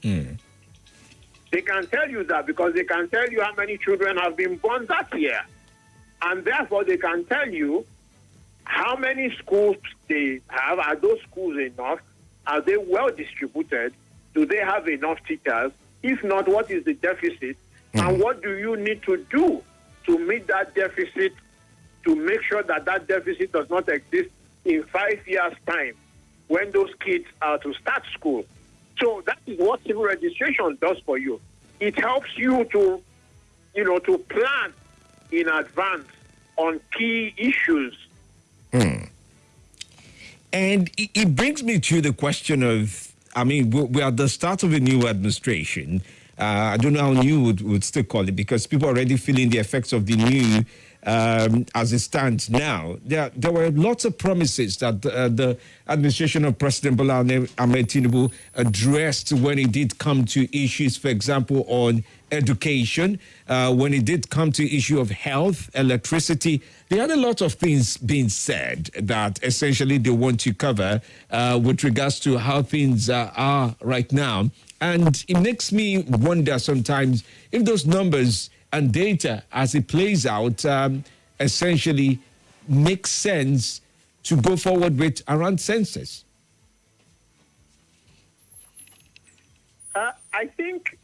Mm. They can tell you that because they can tell you how many children have been born that year. And therefore, they can tell you how many schools they have. Are those schools enough? Are they well distributed? Do they have enough teachers? If not, what is the deficit? And what do you need to do to meet that deficit, to make sure that that deficit does not exist in 5 years' time when those kids are to start school? So that is what civil registration does for you. It helps you to, to plan in advance on key issues. And it brings me to the question of, we're at the start of a new administration. I don't know how new would still call it, because people are already feeling the effects of the new as it stands now. There were lots of promises that the administration of President Bola Ahmed Tinubu addressed when it did come to issues, for example, on education, when it did come to issue of health, electricity. There are a lot of things being said that essentially they want to cover with regards to how things are right now. And it makes me wonder sometimes if those numbers and data as it plays out essentially makes sense to go forward with around census. I think,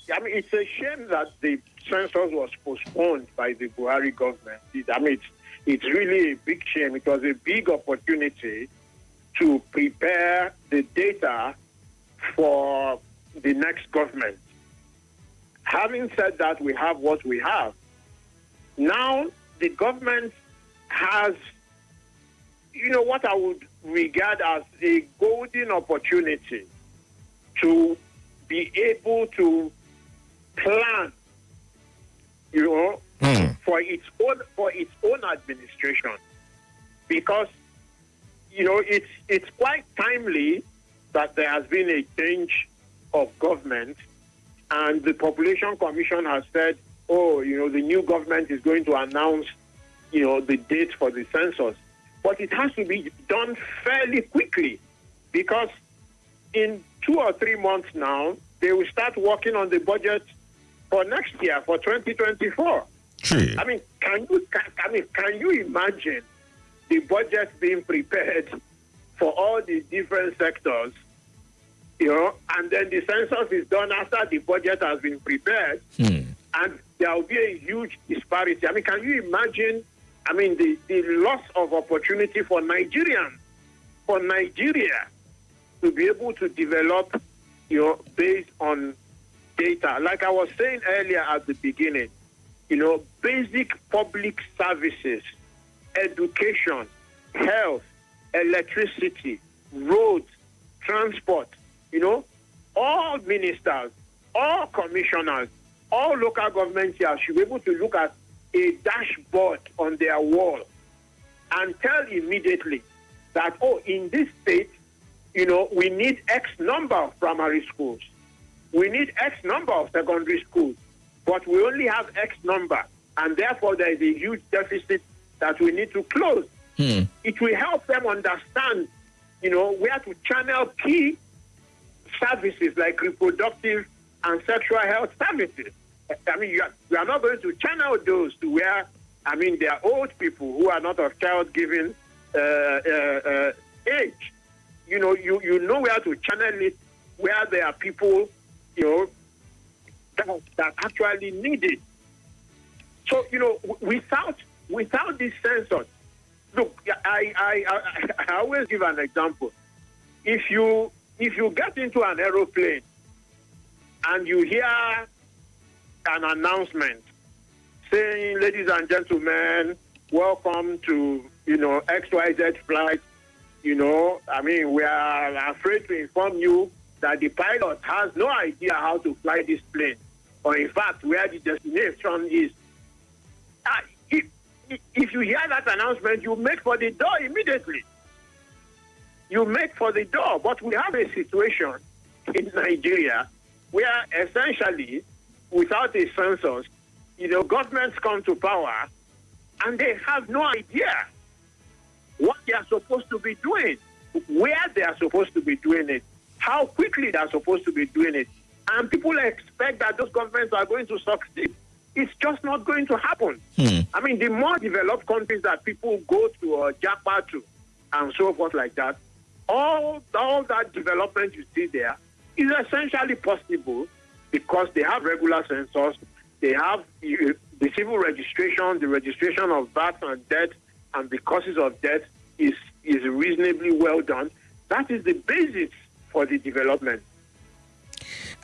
it's a shame that the census was postponed by the Buhari government. It's really a big shame. It was a big opportunity to prepare the data for the next government. Having said that, we have what we have. Now, the government has, what I would regard as a golden opportunity to be able to plan, for its own administration, because it's quite timely that there has been a change of government, and the Population Commission has said, the new government is going to announce, the date for the census. But it has to be done fairly quickly, because in 2 or 3 months now, they will start working on the budget for next year, for 2024. True. Can you imagine the budget being prepared for all the different sectors, and then the census is done after the budget has been prepared, and there will be a huge disparity. Can you imagine, the loss of opportunity for Nigerians, for Nigeria to be able to develop, based on data. Like I was saying earlier at the beginning, basic public services, education, health, electricity, roads, transport, all ministers, all commissioners, all local governments here should be able to look at a dashboard on their wall and tell immediately that, in this state, we need X number of primary schools. We need X number of secondary schools, but we only have X number, and therefore there is a huge deficit that we need to close. It will help them understand, where to channel key services like reproductive and sexual health services. You are not going to channel those to where, they are old people who are not of childgiving age. You know where to channel it, where there are people, that actually need it. So, without this census, look, I always give an example. If you get into an aeroplane and you hear an announcement saying, ladies and gentlemen, welcome to, XYZ flight, we are afraid to inform you that the pilot has no idea how to fly this plane, or in fact, where the destination is. If you hear that announcement, you make for the door immediately. You make for the door. But we have a situation in Nigeria where essentially, without a census, governments come to power and they have no idea what they are supposed to be doing, where they are supposed to be doing it, how quickly they're supposed to be doing it. And people expect that those governments are going to succeed. It's just not going to happen. I mean, the more developed countries that people go to or japa to and so forth like that, all that development you see there is essentially possible because they have regular census, they have the civil registration, the registration of birth and death, and the causes of death is reasonably well done. That is the basis for the development.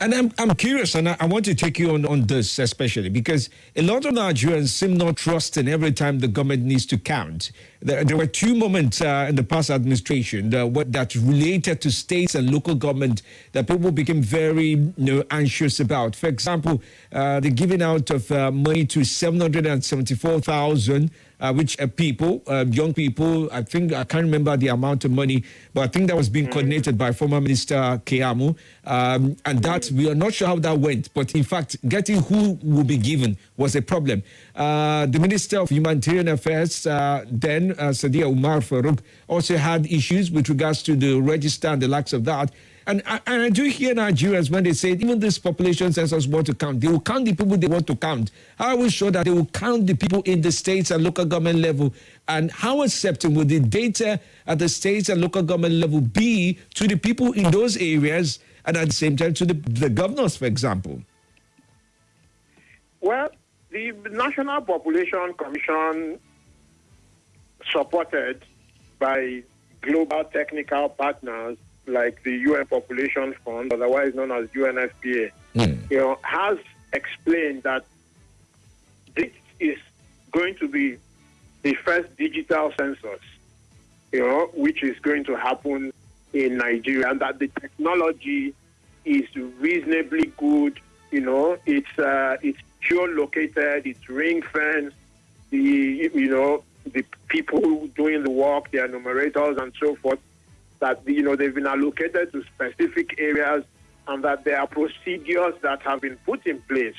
And I'm curious, and I want to take you on this especially, because a lot of Nigerians seem not trusting every time the government needs to count. There were two moments in the past administration that related to states and local government that people became very anxious about. For example, the giving out of money to 774,000 which people, young people, I can't remember the amount of money, but I think that was being coordinated by former Minister Keamu. And that, we are not sure how that went, but in fact, getting who will be given was a problem. The Minister of Humanitarian Affairs, then Sadiya Umar Farouk, also had issues with regards to the register and the likes of that. And I do hear Nigerians when they say even this population census want to count, they will count the people they want to count. How are we sure that they will count the people in the states and local government level? And how accepting will the data at the states and local government level be to the people in those areas and at the same time to the governors, for example? Well, the National Population Commission, supported by global technical partners like the UN Population Fund, otherwise known as UNFPA, has explained that this is going to be the first digital census, which is going to happen in Nigeria, and that the technology is reasonably good. It's geolocated, it's ring fenced. The people doing the work, the enumerators and so forth, that they've been allocated to specific areas, and that there are procedures that have been put in place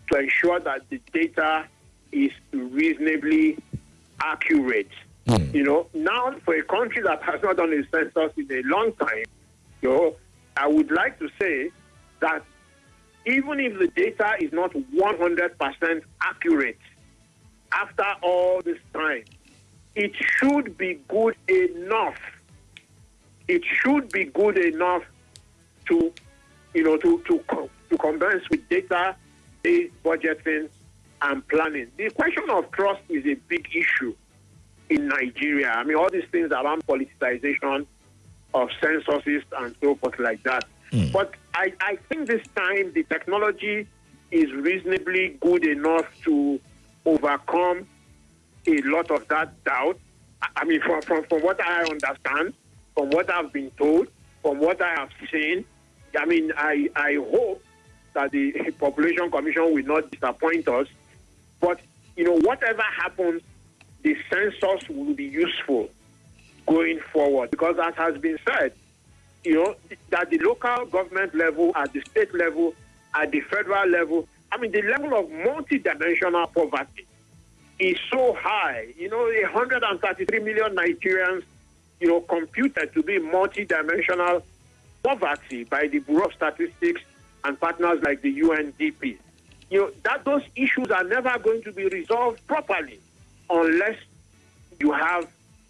to ensure that the data is reasonably accurate. Now for a country that has not done a census in a long time, I would like to say that even if the data is not 100% accurate, after all this time, it should be good enough. It should be good enough to converse with data-based budgeting and planning. The question of trust is a big issue in Nigeria. I mean, all these things around politicization of censuses and so forth like that. But I think this time the technology is reasonably good enough to overcome a lot of that doubt. I mean, from what I understand, from what I've been told, from what I have seen, I mean, I hope that the Population Commission will not disappoint us. But, whatever happens, the census will be useful going forward. Because as has been said, that the local government level, at the state level, at the federal level, I mean, the level of multidimensional poverty is so high. 133 million Nigerians, computed to be multidimensional poverty by the Bureau of Statistics and partners like the UNDP. That those issues are never going to be resolved properly unless you have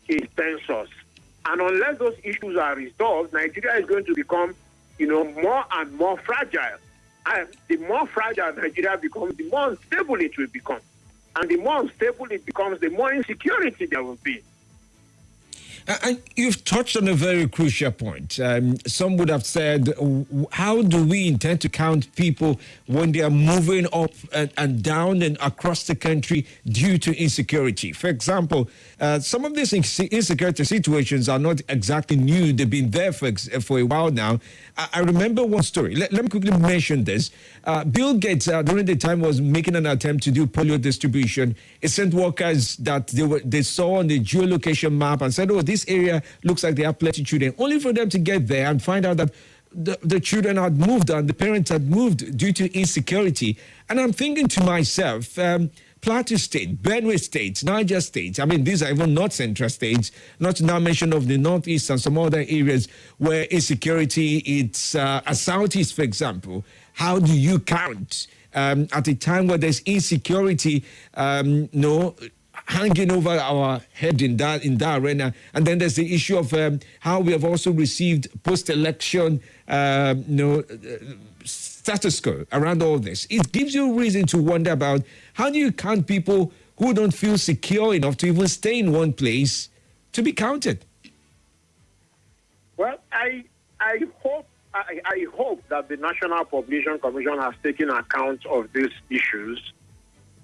a census. And unless those issues are resolved, Nigeria is going to become, more and more fragile. And the more fragile Nigeria becomes, the more unstable it will become. And the more unstable it becomes, the more insecurity there will be. And you've touched on a very crucial point. Some would have said, how do we intend to count people when they are moving up and down and across the country due to insecurity? For example, some of these insecurity situations are not exactly new. They've been there for a while now. I remember one story. Let me quickly mention this. Bill Gates, during the time, was making an attempt to do polio distribution. He sent workers that they saw on the geolocation map and said, this area looks like they have plenty of children, only for them to get there and find out that the children had moved and the parents had moved due to insecurity. And I'm thinking to myself, Plateau State, Benue State, Niger State. I mean, these are even not central states, not to now mention of the Northeast and some other areas where insecurity, it's a Southeast, for example. How do you count at a time where there's insecurity, hanging over our head in that arena? And then there's the issue of how we have also received post-election, status quo around all this. It gives you reason to wonder about how do you count people who don't feel secure enough to even stay in one place to be counted? Well, I hope that the National Population Commission has taken account of these issues,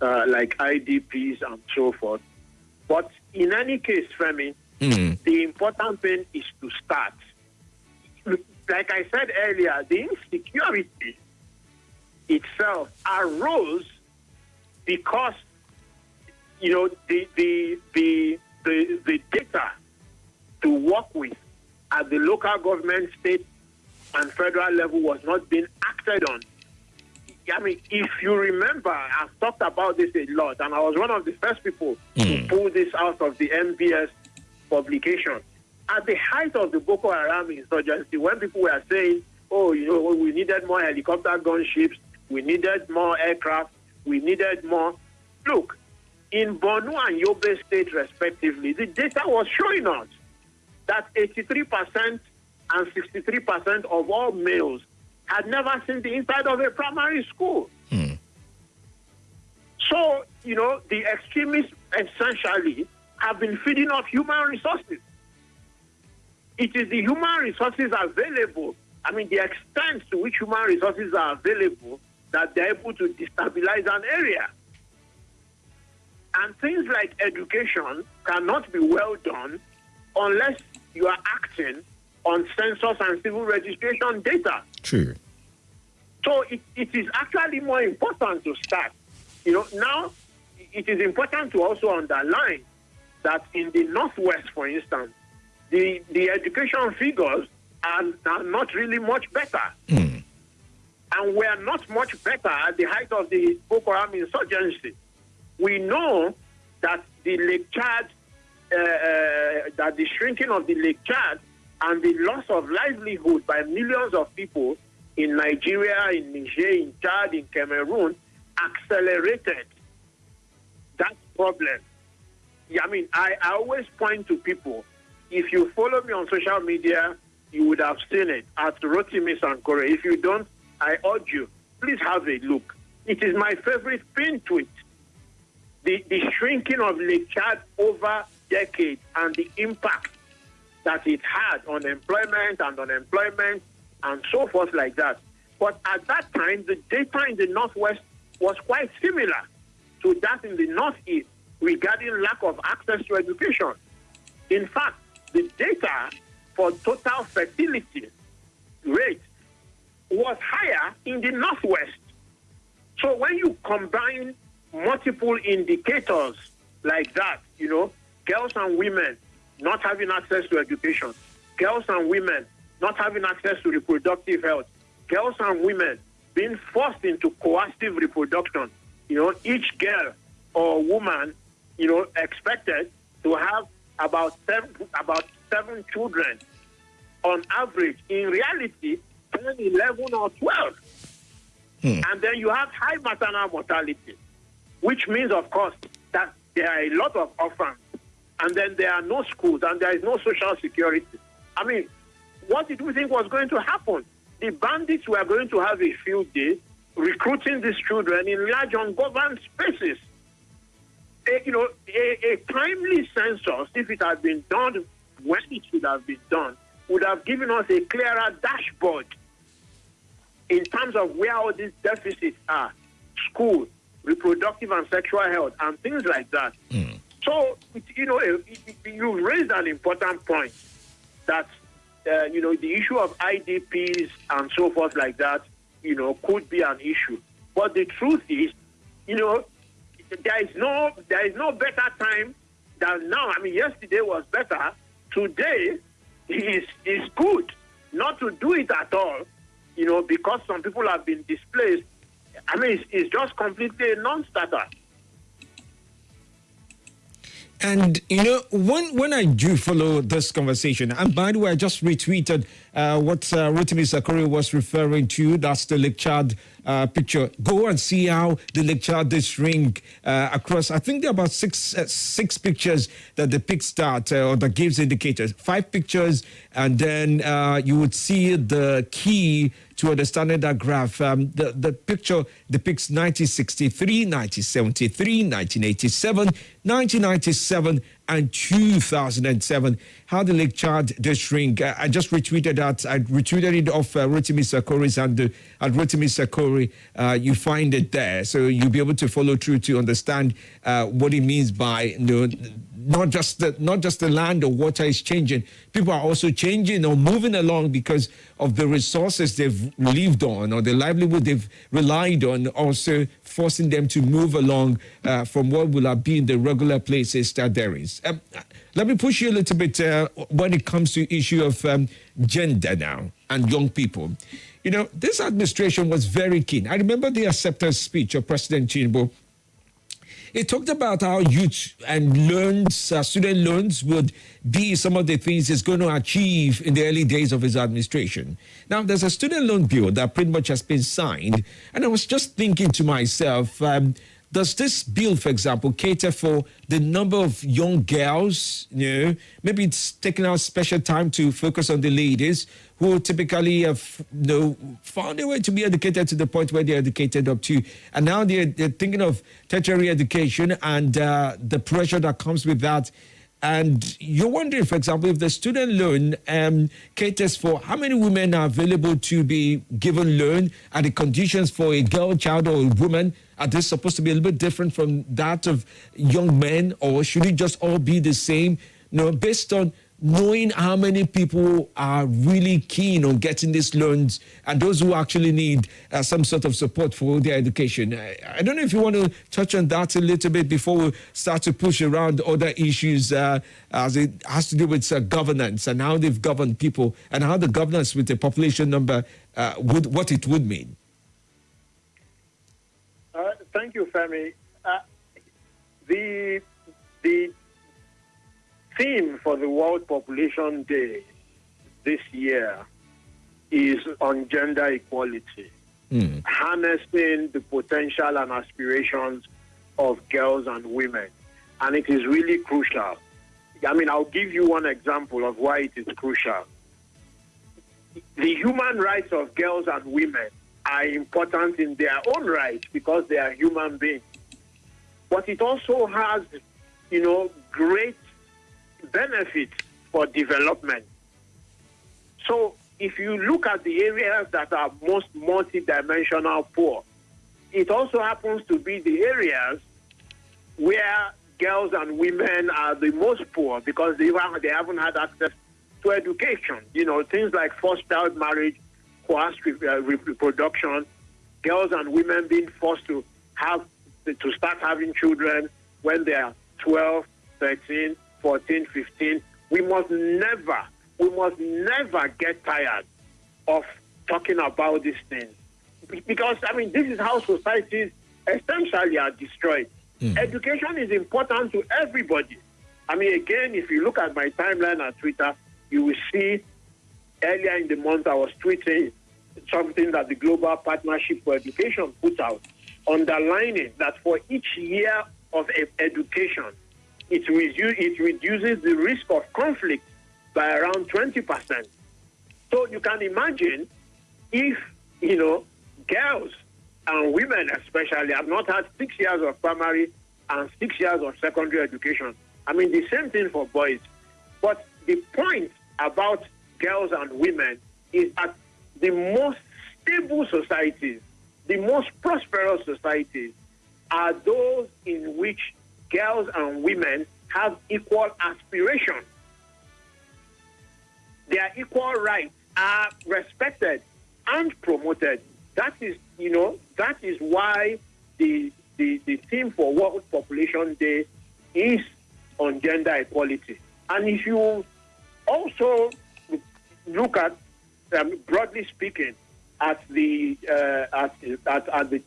like IDPs and so forth. But in any case, Femi, the important thing is to start. Like I said earlier, the insecurity itself arose because, the data to work with at the local government, state, and federal level was not being acted on. I mean, if you remember, I've talked about this a lot, and I was one of the first people to pull this out of the MBS publication. At the height of the Boko Haram insurgency, when people were saying, we needed more helicopter gunships, we needed more aircraft, we needed more. Look, in Borno and Yobe State, respectively, the data was showing us that 83% and 63% of all males had never seen the inside of a primary school. So, the extremists essentially have been feeding off human resources. It is the human resources available, the extent to which human resources are available, that they're able to destabilize an area. And things like education cannot be well done unless you are acting on census and civil registration data. True. So it is actually more important to start. Now it is important to also underline that in the Northwest, for instance, the education figures are not really much better. And we are not much better at the height of the Boko Haram insurgency. We know that the Lake Chad, that the shrinking of the Lake Chad and the loss of livelihood by millions of people in Nigeria, in Niger, in Chad, in Cameroon, accelerated that problem. I always point to people. If you follow me on social media, you would have seen it at Rotimi Sankore. If you don't, I urge you, please have a look. It is my favorite pin tweet. The shrinking of Lake Chad over decades and the impact that it had on employment and unemployment and so forth like that. But at that time, the data in the Northwest was quite similar to that in the Northeast regarding lack of access to education. In fact, the data for total fertility rate was higher in the Northwest. So when you combine multiple indicators like that, girls and women not having access to education, girls and women not having access to reproductive health, girls and women being forced into coercive reproduction, each girl or woman, expected to have about seven children on average. In reality, 10, 11 or 12. And then you have high maternal mortality, which means, of course, that there are a lot of orphans. And then there are no schools and there is no social security. What did we think was going to happen? The bandits were going to have a field day recruiting these children in large ungoverned spaces. A timely census, if it had been done when it should have been done, would have given us a clearer dashboard in terms of where all these deficits are, school, reproductive and sexual health, and things like that. So, you raised an important point that, the issue of IDPs and so forth like that, could be an issue. But the truth is, there is no better time than now. Yesterday was better. Today is good not to do it at all, because some people have been displaced. It's just completely a non-starter. And when I do follow this conversation, and by the way, I just retweeted what Rotimi Sakori was referring to. That's the Lake Chad picture. Go and see how the Lake Chad did shrink across. I think there are about six pictures that depicts that or that gives indicators. 5 pictures, and then you would see the key to understanding that graph. The picture depicts 1963, 1973, 1987, 1997, and 2007. How the Lake Chad did shrink. I just retweeted that. I retweeted it off Rotimi Sakori's, and at Rotimi Sakori, you find it there. So you'll be able to follow through to understand what it means by not just the land or water is changing. People are also changing or moving along because of the resources they've lived on or the livelihood they've relied on, also forcing them to move along from what will have been the regular places that there is. Let me push you a little bit when it comes to issue of gender now and young people. This administration was very keen. I remember the acceptance speech of President Tinubu. It talked about how youth and loans, student loans would be some of the things he's going to achieve in the early days of his administration. Now, there's a student loan bill that pretty much has been signed. And I was just thinking to myself, does this bill, for example, cater for the number of young girls? Maybe it's taking out special time to focus on the ladies who typically have found a way to be educated to the point where they're educated up to. And now they're thinking of tertiary education and the pressure that comes with that. And you're wondering, for example, if the student loan caters for how many women are available to be given loan, and the conditions for a girl, child, or a woman, are they supposed to be a little bit different from that of young men, or should it just all be the same? Based on knowing how many people are really keen on getting these loans and those who actually need some sort of support for their education. I don't know if you want to touch on that a little bit before we start to push around other issues as it has to do with governance and how they've governed people and how the governance with the population number, what it would mean. Thank you, Femi. The theme for the World Population Day this year is on gender equality, harnessing the potential and aspirations of girls and women. And it is really crucial. I'll give you one example of why it is crucial. The human rights of girls and women are important in their own right because they are human beings. But it also has, great benefits for development. So if you look at the areas that are most multidimensional poor, it also happens to be the areas where girls and women are the most poor because they haven't had access to education. Things like forced child marriage, coerced reproduction, girls and women being forced to start having children when they are 12, 13, 14, 15. We must never get tired of talking about these things. Because, this is how societies essentially are destroyed. Education is important to everybody. Again, if you look at my timeline on Twitter, you will see earlier in the month I was tweeting something that the Global Partnership for Education put out, underlining that for each year of education, it reduces the risk of conflict by around 20%. So you can imagine if, girls and women especially have not had 6 years of primary and 6 years of secondary education. The same thing for boys. But the point about girls and women is that the most stable societies, the most prosperous societies are those in which girls and women have equal aspirations. Their equal rights are respected and promoted. That is why the theme for World Population Day is on gender equality. And if you also look at, broadly speaking, at the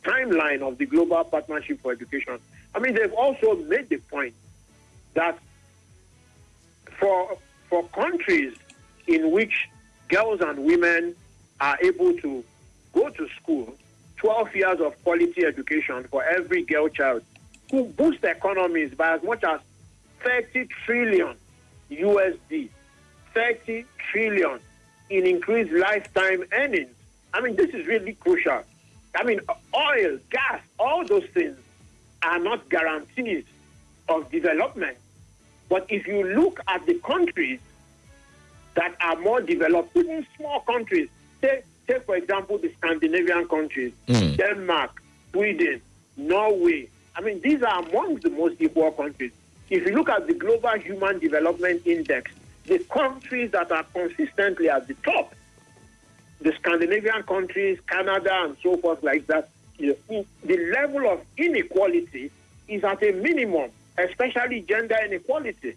timeline of the Global Partnership for Education, they've also made the point that for countries in which girls and women are able to go to school, 12 years of quality education for every girl child could boost economies by as much as 30 trillion USD, 30 trillion in increased lifetime earnings. I mean, this is really crucial. I mean, oil, gas, all those things are not guarantees of development. But if you look at the countries that are more developed, even small countries, take for example, the Scandinavian countries, Denmark, Sweden, Norway. I mean, these are among the most equal countries. If you look at the Global Human Development Index, the countries that are consistently at the top, the Scandinavian countries, Canada, and so forth like that, the level of inequality is at a minimum, especially gender inequality.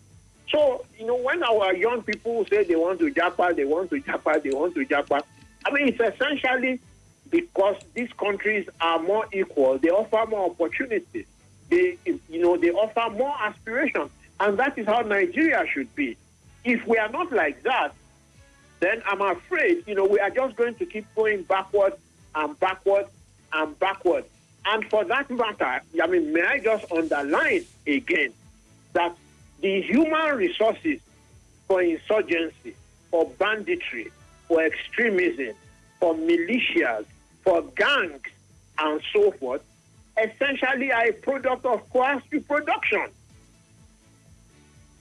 So, when our young people say they want to japa, they want to japa, I mean, it's essentially because these countries are more equal. They offer more opportunities. They offer more aspiration. And that is how Nigeria should be. If we are not like that, then I'm afraid, we are just going to keep going backward and backward and backward. And for that matter, I mean, may I just underline again that the human resources for insurgency, for banditry, for extremism, for militias, for gangs, and so forth, essentially are a product of coerced reproduction.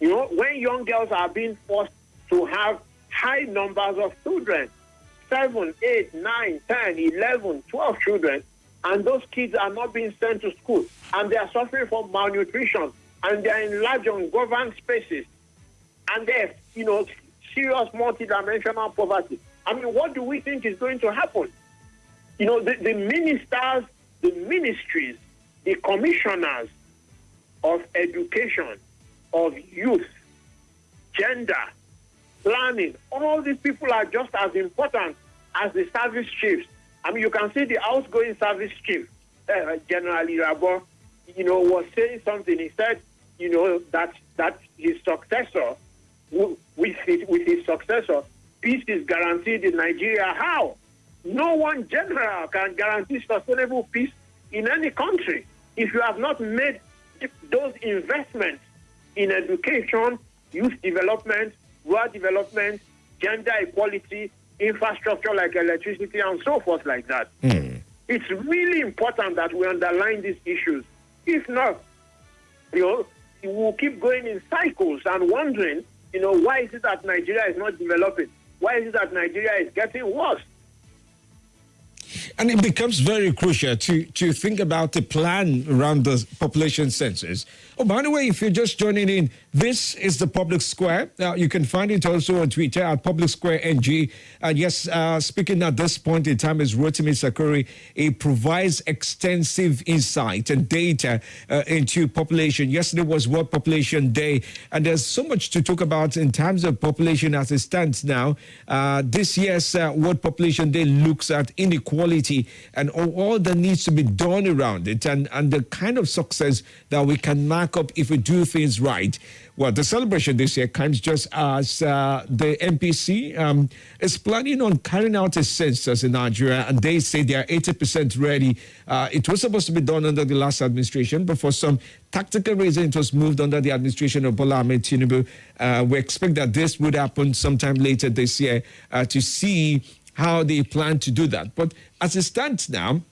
When young girls are being forced to have high numbers of children, 7, 8, 9, 10, 11, 12 children, and those kids are not being sent to school, and they are suffering from malnutrition, and they are in large ungoverned spaces, and they're, serious multidimensional poverty. I mean, what do we think is going to happen? The ministers, the ministries, the commissioners of education, of youth, gender, planning, all these people are just as important as the service chiefs. I mean, you can see the outgoing service chief, General Irabo, was saying something. He said, that his successor, with his successor, peace is guaranteed in Nigeria. How? No one general can guarantee sustainable peace in any country if you have not made those investments in education, youth development, rural development, gender equality, infrastructure like electricity, and so forth like that. It's really important that we underline these issues. If not, we'll keep going in cycles and wondering, why is it that Nigeria is not developing? Why is it that Nigeria is getting worse? And it becomes very crucial to think about the plan around the population census. Oh, by the way, if you're just joining in, this is the Public Square. You can find it also on Twitter at Public Square NG. And yes, speaking at this point in time is Rotimi Sakuri. It provides extensive insight and data into population. Yesterday was World Population Day, and there's so much to talk about in terms of population as it stands now. This year's World Population Day looks at inequality and all that needs to be done around it, and the kind of success that we can mark up if we do things right. Well, the celebration this year comes just as the MPC is planning on carrying out a census in Nigeria, and they say they are 80% ready. It was supposed to be done under the last administration, but for some tactical reason, it was moved under the administration of Bola Ahmed Tinubu. We expect that this would happen sometime later this year to see how they plan to do that. But as it stands now,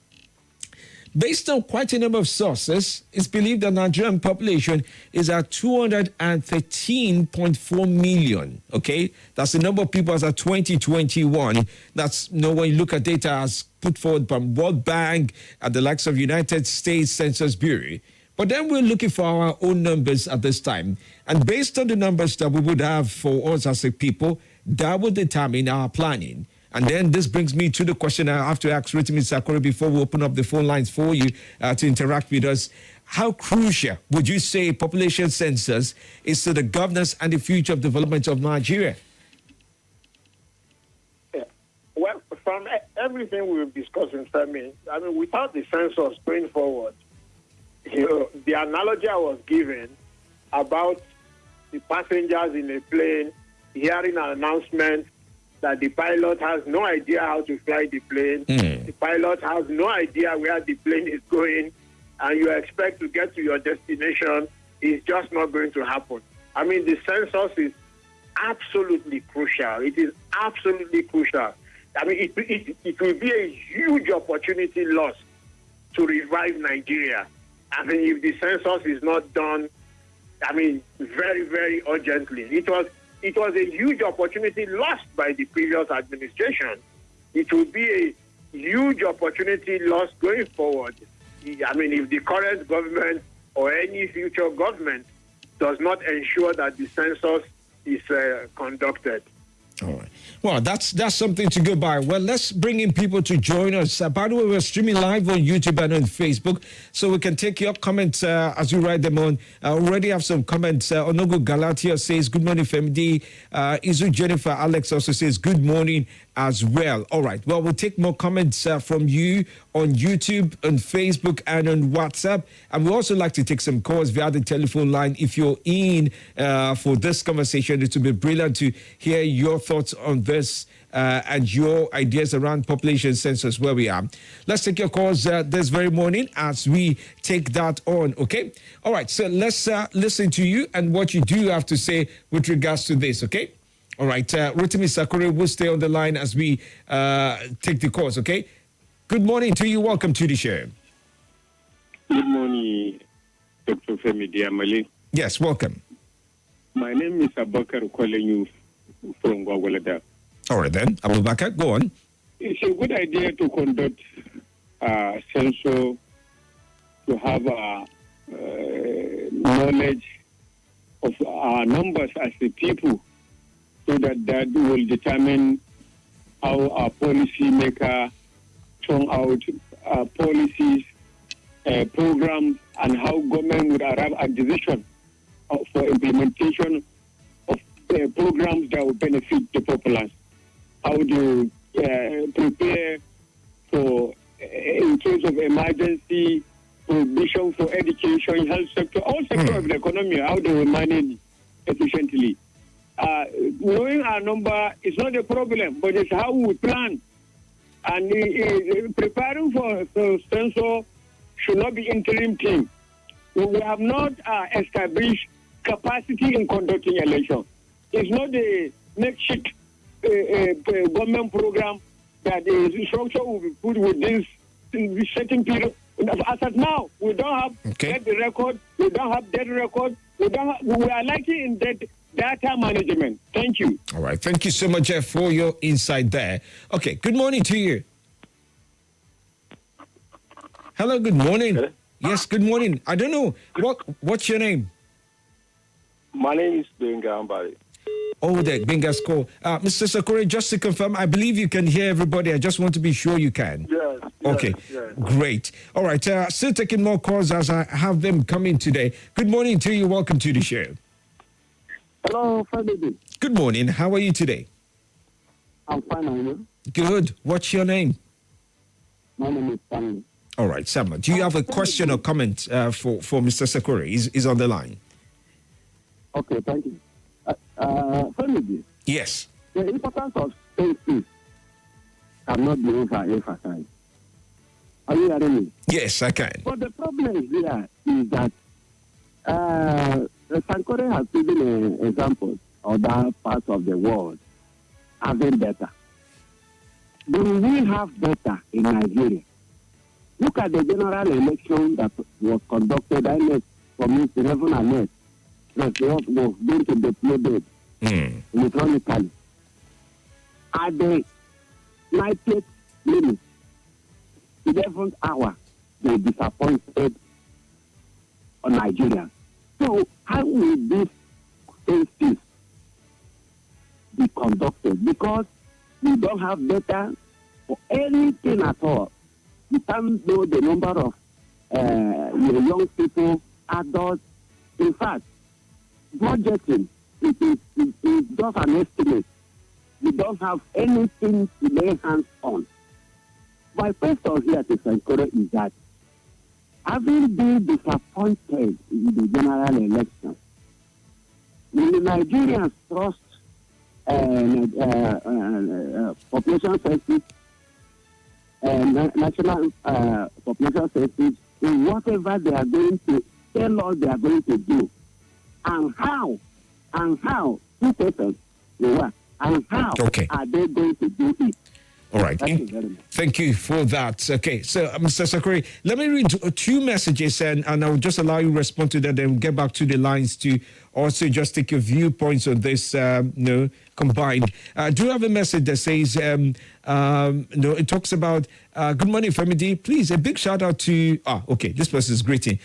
based on quite a number of sources, it's believed that Nigerian population is at 213.4 million, okay? That's the number of people as of 2021. That's, when you look at data as put forward by World Bank and the likes of United States Census Bureau. But then we're looking for our own numbers at this time. And based on the numbers that we would have for us as a people, that would determine our planning. And then this brings me to the question I have to ask Rotimi Sakuri before we open up the phone lines for you to interact with us. How crucial would you say population census is to the governance and the future of development of Nigeria? Yeah. Well, from everything we've discussed in Femi, I mean, without the census going forward, the analogy I was given about the passengers in a plane hearing an announcement that the pilot has no idea how to fly the plane. The pilot has no idea where the plane is going, and you expect to get to your destination. It's just not going to happen. I mean, the census is absolutely crucial. It is absolutely crucial. I mean, it will be a huge opportunity lost to revive Nigeria. I mean, if the census is not done, I mean, very, very urgently. It was a huge opportunity lost by the previous administration. It will be a huge opportunity lost going forward. I mean, if the current government or any future government does not ensure that the census is conducted. All right. Well, that's something to go by. Well, let's bring in people to join us. By the way, we're streaming live on YouTube and on Facebook, so we can take your comments as you write them on. I already have some comments. Onogu Galatia says, good morning, Femi. Izu Jennifer Alex also says, good morning as well. All right. Well, we'll take more comments from you on YouTube, on Facebook, and on WhatsApp. And we also like to take some calls via the telephone line. If you're in for this conversation, it would be brilliant to hear your thoughts on this and your ideas around population census where we are. Let's take your calls this very morning as we take that on, okay? All right, so let's listen to you and what you do have to say with regards to this, okay? All right, Rotimi Sakure will stay on the line as we take the calls, okay? Good morning to you. Welcome to the show. Good morning, Dr. Femi Diamali. Yes, welcome. My name is Abakar calling you from Gwagwalada. All right then, Abubakar, go on. It's a good idea to conduct census to have knowledge of our numbers as a people, so that will determine how our policy maker turn out policies, programs, and how government would arrive at decision for implementation of programs that will benefit the populace. How to prepare for, in case of emergency, provision for education, health sector, all sectors of the economy, how they will manage efficiently. Knowing our number is not a problem, but it's how we plan. And preparing for census should not be interim thing. We have not established capacity in conducting elections. It's not a makeshift government program that the structure will be put with this certain period. As of now, we don't have debt record, we don't have debt record, we are lacking in debt data management. Thank you. All right. Thank you so much for your insight there. Okay. Good morning to you. Hello. Good morning. Hello? Yes. Good morning. I don't know what's your name. My name is Benga Ambari. Oh, there, Benga's call. Mr. Sakure, just to confirm, I believe you can hear everybody. I just want to be sure you can. Yes. Okay. Yes. Great. All right. Still taking more calls as I have them coming today. Good morning to you. Welcome to the show. Hello, Femi. Good morning. How are you today? I'm fine, are you? Good. What's your name? My name is Stanley. All right, Sama. Do you have a question or comment for Mr. Sakure? He's on the line. Okay, thank you. Femi, Yes. the importance of safety cannot be overemphasized. Are you hearing me? Yes, I can. But the problem here is that Sankore has given examples of other parts of the world having better. Do we have better in Nigeria? Look at the general election that was conducted from 11 and 8. The result was going to be uploaded electronically. At the 90th minute, 11th hour, they disappointed on Nigeria. So how will this census be conducted? Because we don't have data for anything at all. We can't know the number of young people, adults. In fact, budgeting is just an estimate. We don't have anything to lay hands on. My question here to Sankore is that, having been disappointed in the general election, Will the Nigerians trust population census and national population census in whatever they are going to tell us they are going to do? And how? Two questions. And how are they going to do it? All right. Thank you for that. Okay. So, Mr. Sakori, let me read two messages and I'll just allow you to respond to that, then get back to the lines to also just take your viewpoints on this, combined. I do have a message that says, it talks about, good morning, Femi D. Please, a big shout out to, this person is greeting.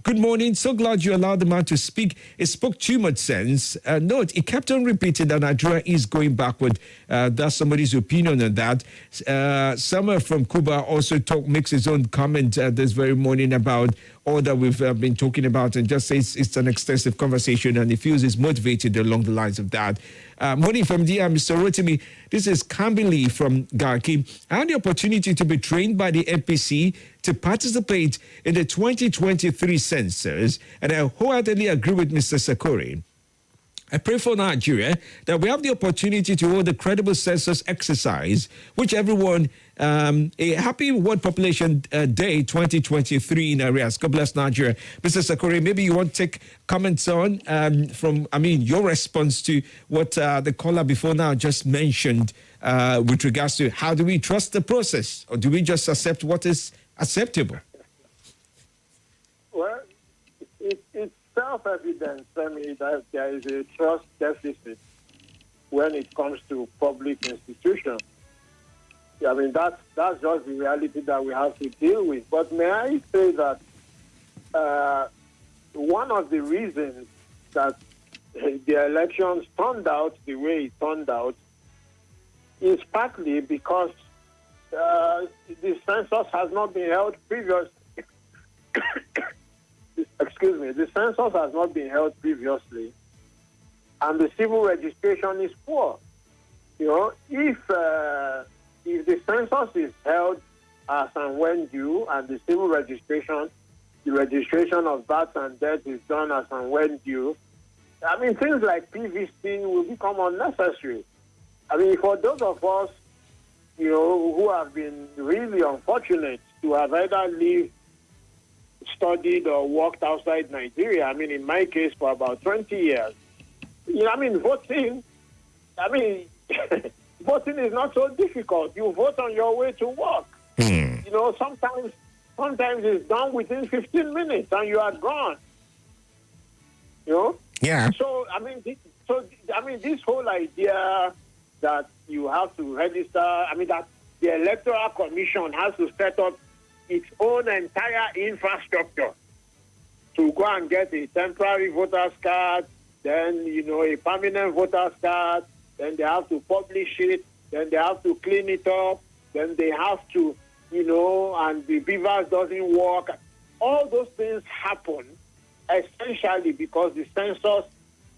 Good morning. So glad you allowed the man to speak. It spoke too much sense. Note, he kept on repeating that Nigeria is going backward. That's somebody's opinion on that. Summer from Cuba also makes his own comment this very morning about all that we've been talking about and just says it's an extensive conversation and he feels he's motivated along the lines of that. Morning from dear Mr. Rotimi. This is Kambili from Garki. I had the opportunity to be trained by the NPC to participate in the 2023 census, and I wholeheartedly agree with Mr. Sakori. I pray for Nigeria that we have the opportunity to hold a credible census exercise, which everyone, a happy World Population Day 2023 in areas. God bless Nigeria. Mr. Sakori, maybe you want to take comments on your response to what the caller before now just mentioned with regards to how do we trust the process or do we just accept what is acceptable? Well, it's self-evident, Femi, that there is a trust deficit when it comes to public institutions. I mean, that's just the reality that we have to deal with. But may I say that one of the reasons that the elections turned out the way it turned out is partly because the census has not been held previously. Excuse me, the census has not been held previously, and the civil registration is poor. If the census is held as and when due, and the civil registration, the registration of birth and death is done as and when due, I mean, things like PVC will become unnecessary. I mean, for those of us, who have been really unfortunate to have either lived, studied or worked outside Nigeria. I mean, in my case, for about 20 years. Voting, voting is not so difficult. You vote on your way to work. Sometimes it's done within 15 minutes and you are gone. Yeah. So, this whole idea that you have to register, that the Electoral Commission has to set up its own entire infrastructure to go and get a temporary voter's card, then, a permanent voter's card, then they have to publish it, then they have to clean it up, then they have to, and the beavers doesn't work. All those things happen essentially because the census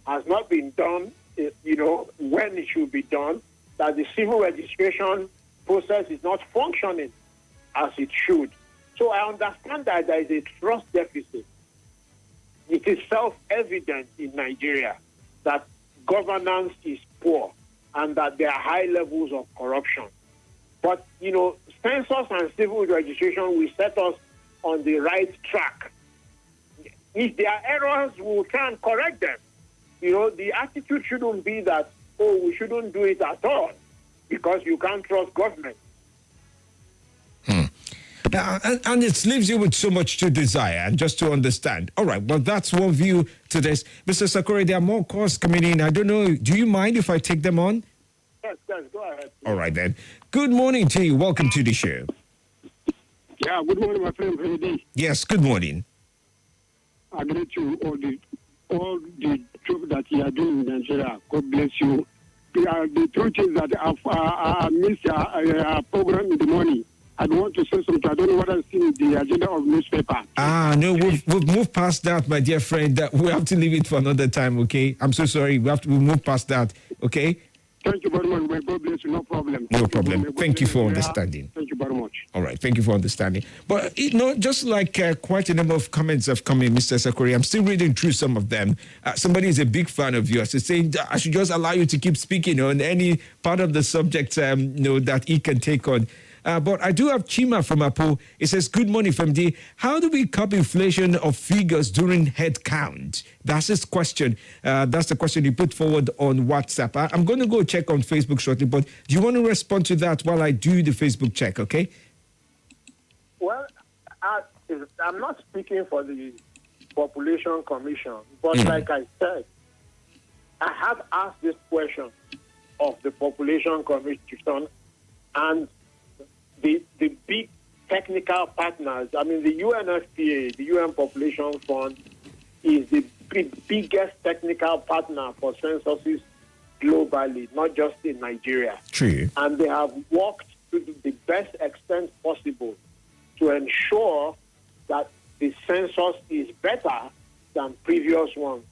has not been done, when it should be done, that the civil registration process is not functioning as it should. So I understand that there is a trust deficit. It is self-evident in Nigeria that governance is poor and that there are high levels of corruption. But, census and civil registration will set us on the right track. If there are errors, we'll try and correct them. The attitude shouldn't be that, we shouldn't do it at all because you can't trust government. And it leaves you with so much to desire and just to understand. All right, well, that's one view to this. Mr. Sakori, there are more calls coming in. I don't know, do you mind if I take them on? Yes, go ahead. All right, then. Good morning to you. Welcome to the show. Yeah, good morning, my friend. Femi. Yes, good morning. I greet you all the job that you are doing in Nigeria. God bless you. The truth is that I missed a program in the morning. I don't want to say something. I don't know what I've seen in the agenda of newspaper. No, we've moved past that, my dear friend. We have to leave it for another time, okay? I'm so sorry. We'll move past that, okay? Thank you very much. God bless you. No problem. No problem. Thank you for understanding. Thank you very much. All right, thank you for understanding. But, just like quite a number of comments have come in, Mr. Sakori, I'm still reading through some of them. Somebody is a big fan of yours. He's saying, I should just allow you to keep speaking on any part of the subject, that he can take on. But I do have Chima from Apo. It says, good morning, Femi. How do we curb inflation of figures during head count? That's his question. That's the question he put forward on WhatsApp. I'm going to go check on Facebook shortly, but do you want to respond to that while I do the Facebook check, okay? Well, I'm not speaking for the Population Commission, but like I said, I have asked this question of the Population Commission and the big technical partners. I mean, the UNFPA, the UN Population Fund, is the biggest technical partner for censuses globally, not just in Nigeria. True. And they have worked to the best extent possible to ensure that the census is better than previous ones.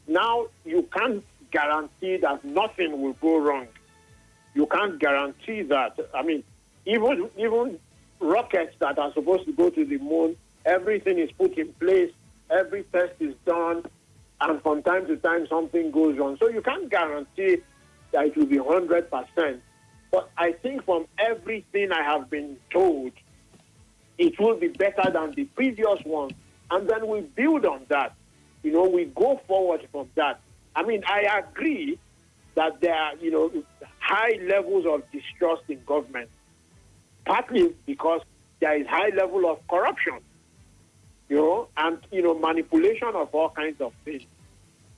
Now, you can't guarantee that nothing will go wrong. You can't guarantee that. I mean, even rockets that are supposed to go to the moon, everything is put in place, every test is done, and from time to time something goes wrong. So you can't guarantee that it will be 100%. But I think from everything I have been told, it will be better than the previous one. And then we build on that. We go forward from that. I mean, I agree that there are, high levels of distrust in government, partly because there is high level of corruption, and, manipulation of all kinds of things.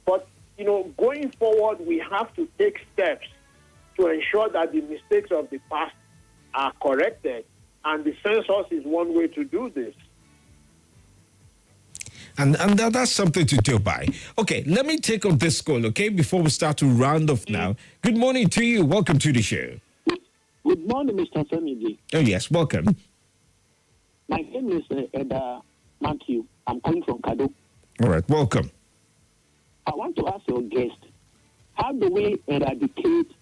But, going forward, we have to take steps to ensure that the mistakes of the past are corrected. And the census is one way to do this. And that's something to do by. Okay, let me take on this call, okay, before we start to round off now. Good morning to you. Welcome to the show. Good morning, Mr. Femi. Oh, yes, welcome. My name is Eda Matthew. I'm calling from Kado. All right, welcome. I want to ask your guest, how do we eradicate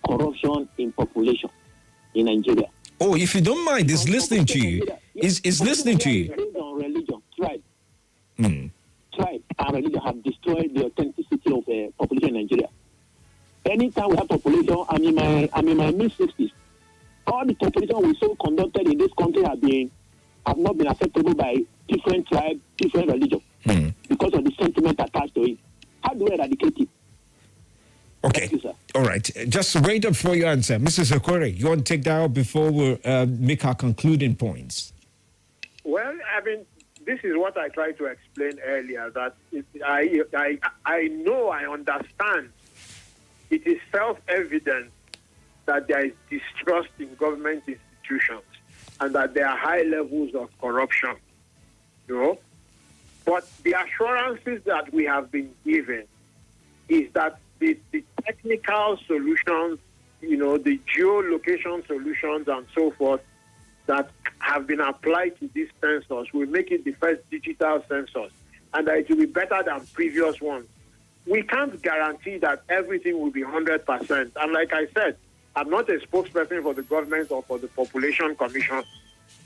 corruption in population in Nigeria? Oh, if you don't mind, he's listening to you. He's listening to you. Religion, tribe. Tribe and religion have destroyed the authenticity of population in Nigeria. Anytime we have population, I'm in my mid-60s. All the population we so conducted in this country have not been acceptable by different tribes, different religions, because of the sentiment attached to it. How do we eradicate it? Okay. You, all right. Just wait up for your answer. Mrs. Okore, you want to take that out before we make our concluding points? Well, I mean, this is what I tried to explain earlier, that I understand. It is self-evident that there is distrust in government institutions and that there are high levels of corruption, But the assurances that we have been given is that the technical solutions, the geolocation solutions and so forth that have been applied to this census will make it the first digital census, and that it will be better than previous ones. We can't guarantee that everything will be 100%. And like I said, I'm not a spokesperson for the government or for the Population Commission,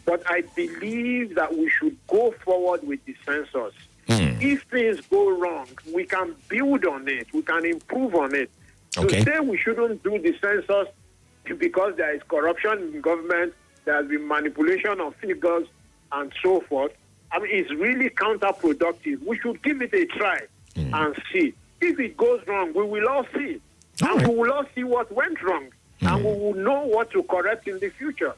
but I believe that we should go forward with the census. If things go wrong, we can build on it. We can improve on it. Okay. To say we shouldn't do the census because there is corruption in government, there has been manipulation of figures and so forth, I mean, it's really counterproductive. We should give it a try and see. If it goes wrong, we will all see. And we will all see what went wrong. And we will know what to correct in the future.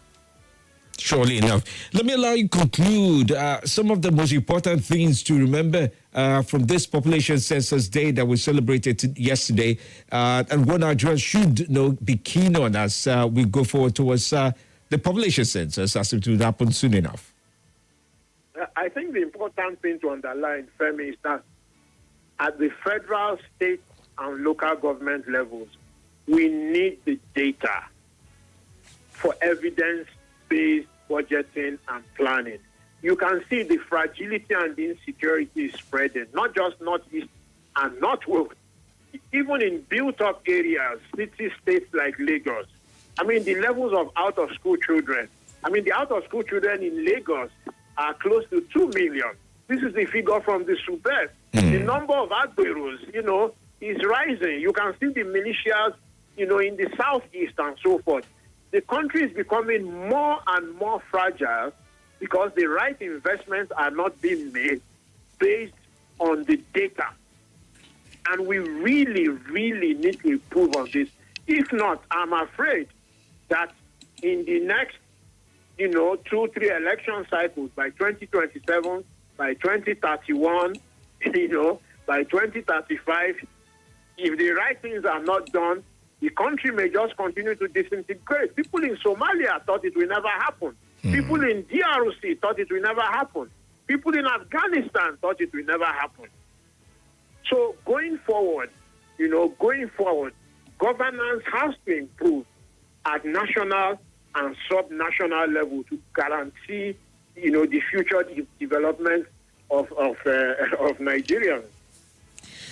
Surely enough. Let me allow you to conclude some of the most important things to remember from this population census day that we celebrated yesterday, and what Nigerians should be keen on as we go forward towards the population census, as it will happen soon enough. I think the important thing to underline, Femi, is that at the federal, state, and local government levels, we need the data for evidence-based budgeting and planning. You can see the fragility and the insecurity is spreading, not just northeast and northwest, even in built-up areas, city states like Lagos. I mean, the levels of out-of-school children I mean, the out-of-school children in Lagos are close to 2 million. This is the figure from the SUBEF. The number of Agberos, is rising. You can see the militias, in the southeast and so forth. The country is becoming more and more fragile because the right investments are not being made based on the data. And we really, really need to improve on this. If not, I'm afraid that in the next, 2-3 election cycles, by 2027, by 2031, by 2035, if the right things are not done, the country may just continue to disintegrate. People in Somalia thought it will never happen. People in DRC thought it will never happen. People in Afghanistan thought it will never happen. So going forward, governance has to improve at national and sub-national level to guarantee, the future development of Nigerians.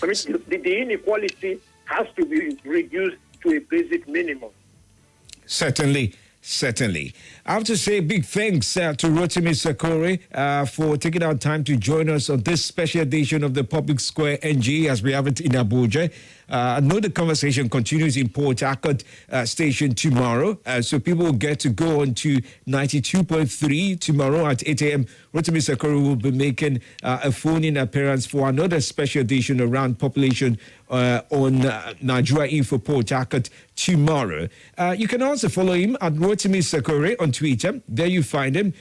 I mean, the inequality has to be reduced to a basic minimum. Certainly. I have to say big thanks to Rotimi Sakore for taking our time to join us on this special edition of the Public Square NG as we have it in Abuja. I know the conversation continues in Port Harcourt station tomorrow, so people will get to go on to 92.3 tomorrow at 8 a.m. Rotimi Sakore will be making a phone-in appearance for another special edition around population on Nigeria Info Port Harcourt tomorrow. You can also follow him at Rotimi Sakore on Twitter. There you find him.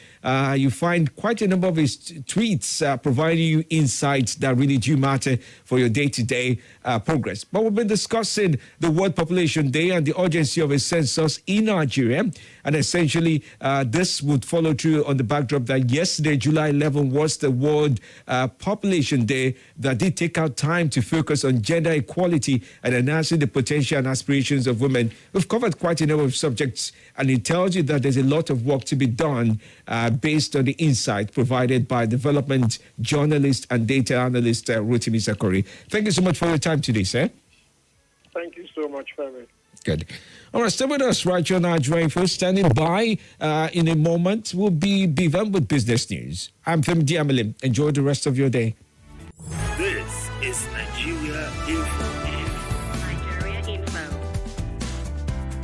You find quite a number of his tweets providing you insights that really do matter for your day-to-day progress. But we've been discussing the World Population Day and the urgency of a census in Nigeria. And essentially, this would follow through on the backdrop that yesterday, July 11, was the World Population Day that did take out time to focus on gender equality and enhancing the potential and aspirations of women. We've covered quite a number of subjects, and it tells you that there's a lot of work to be done based on the insight provided by development journalist and data analyst Rotimi Sakore. Thank you so much for your time today, sir. Thank you so much, Femi. Good. All right, stay with us right here on Nigeria Info. Standing by in a moment will be Bivan with business news. I'm Femi Diamale. Enjoy the rest of your day. This is Nigeria Info.